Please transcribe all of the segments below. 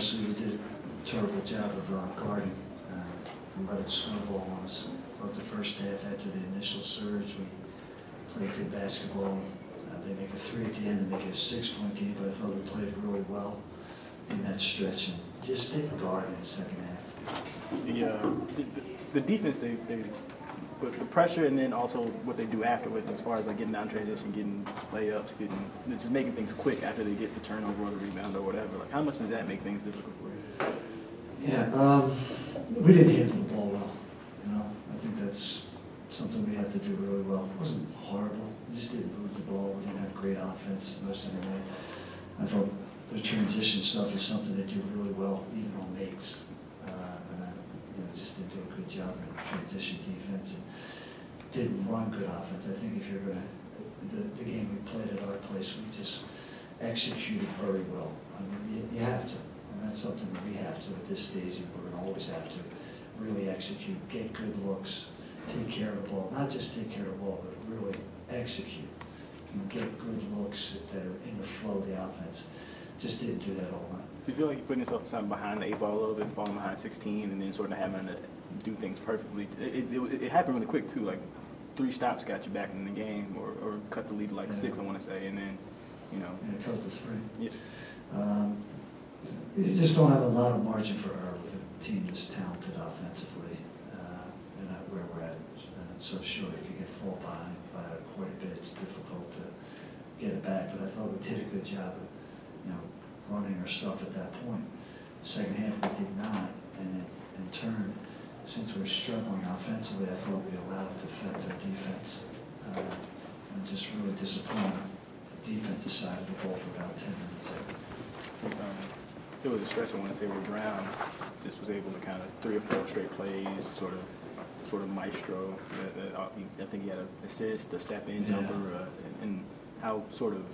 obviously we did a terrible job of guarding and let it snowball on us. I thought the first half, after the initial surge, we played good basketball. They make a 3 at the end, they make it a 6-point game, but I thought we played really well in that stretch and just didn't guard in the second half. The defense, they but the pressure and then also what they do afterwards as far as like getting down transition, getting layups, just making things quick after they get the turnover or the rebound or whatever. Like how much does that make things difficult for you? Yeah, we didn't handle the ball well. You know, I think that's something we have to do really well. It wasn't horrible. We just didn't move the ball. We didn't have great offense most of the night. I thought the transition stuff is something that you really well, even on makes. And I just didn't do a good job in transition defense and didn't run good offense. I think if you're going to, the game we played at our place, we just executed very well. I mean, you have to. And that's something that we have to at this stage, and we're going to always have to really execute, get good looks, take care of the ball. Not just take care of the ball, but really execute and get good looks that are in the flow of the offense. Just didn't do that all night. Do you feel like you're putting yourself something behind the 8 ball a little bit, falling behind 16, and then sort of having to do things perfectly? It happened really quick, too. Like 3 stops got you back in the game, or cut the lead to like 6, I want to say, and then, you know. And cut to 3. Yeah. You just don't have a lot of margin for error with a team this talented offensively, and not where we're at. So sure, if you get fall behind by quite a bit, it's difficult to get it back. But I thought we did a good job of, running our stuff at that point. The second half we did not, and then in turn, since we're struggling offensively, I thought we allowed it to affect our defense. I'm just really disappointed the defensive side of the ball for about 10 minutes. There was a stretch, I want to say, where Brown just was able to kind of 3 or 4 straight plays, sort of maestro. I think he had an assist, a step-in jumper, and how sort of.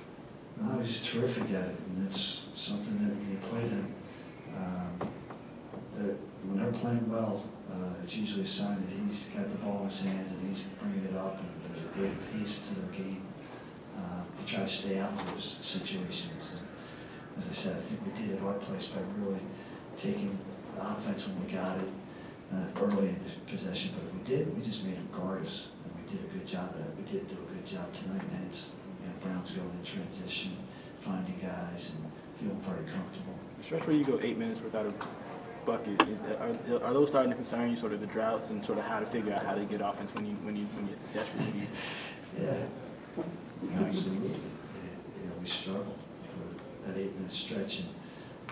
No, he's terrific at it, and it's something that when you play them, when they're playing well, it's usually a sign that he's got the ball in his hands and he's bringing it up, and there's a great pace to their game. You try to stay out of those situations. And as I said, I think we did at our place by really taking the offense when we got it early in the possession, but if we didn't, we just made them guard us, and we did a good job of that. We did do a good job tonight, and it's Brown's going in transition, finding guys, and feeling very comfortable. The stretch where you go 8 minutes without a bucket, are those starting to concern you, sort of the droughts and sort of how to figure out how to get offense when you desperately need? Yeah, absolutely. We struggle for that 8-minute stretch,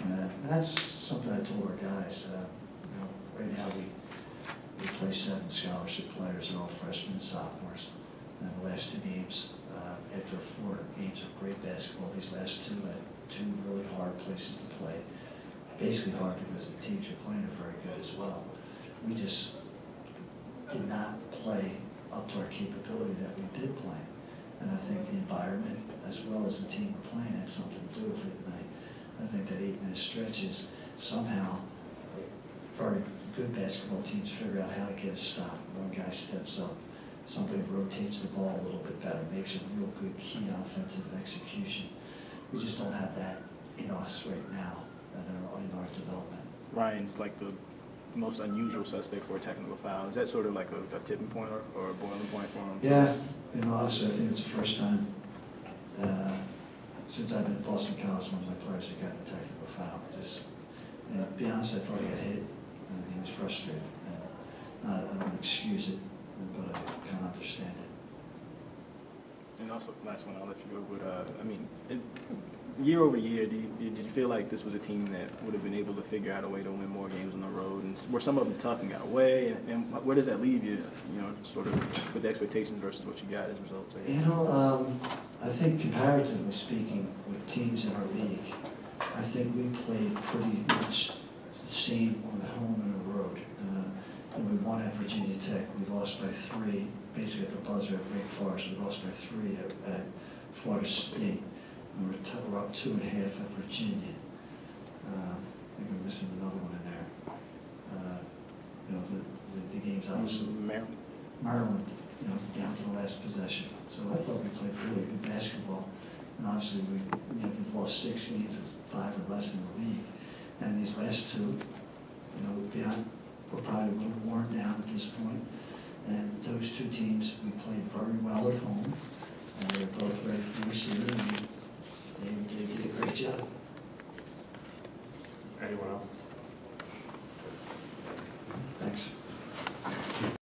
and that's something I told our guys. Right now we play 7 scholarship players. They're all freshmen and sophomores. And the last 2 games, after 4 games of great basketball, these last 2 had 2 really hard places to play. Basically hard because the teams you're playing are very good as well. We just did not play up to our capability that we did play. And I think the environment, as well as the team we're playing, had something to do with it. And I think that 8-minute stretch is somehow very good basketball teams figure out how to get a stop. One guy steps up. Somebody rotates the ball a little bit better, makes a real good key offensive execution. We just don't have that in us right now in our development. Ryan's like the most unusual suspect for a technical foul. Is that sort of like a tipping point or a boiling point for him? Yeah, obviously I think it's the first time since I've been at Boston College one of my players had gotten a technical foul. Just, to be honest, I thought he got hit and he was frustrated. And I don't excuse it, but I kind of understand it. And also, last one, I'll let you go. But year over year, did you feel like this was a team that would have been able to figure out a way to win more games on the road? And were some of them tough and got away? And where does that leave you, sort of with the expectations versus what you got as results? I think comparatively speaking, with teams in our league, I think we played pretty much the same on the home and the road. We won at Virginia Tech. We lost by 3, basically at the buzzer at Wake Forest. We lost by 3 at Florida State. And we're up 2.5 at Virginia. I think we're missing another one in there. The games obviously. Maryland, down to the last possession. So I thought we played really good basketball. And obviously we've lost 6 games with 5 or less in the league. And these these last two. You know, we're probably a little worn down at this point. And those two teams, we played very well at home, and they're both ready for us here, and they did a great job. Anyone else?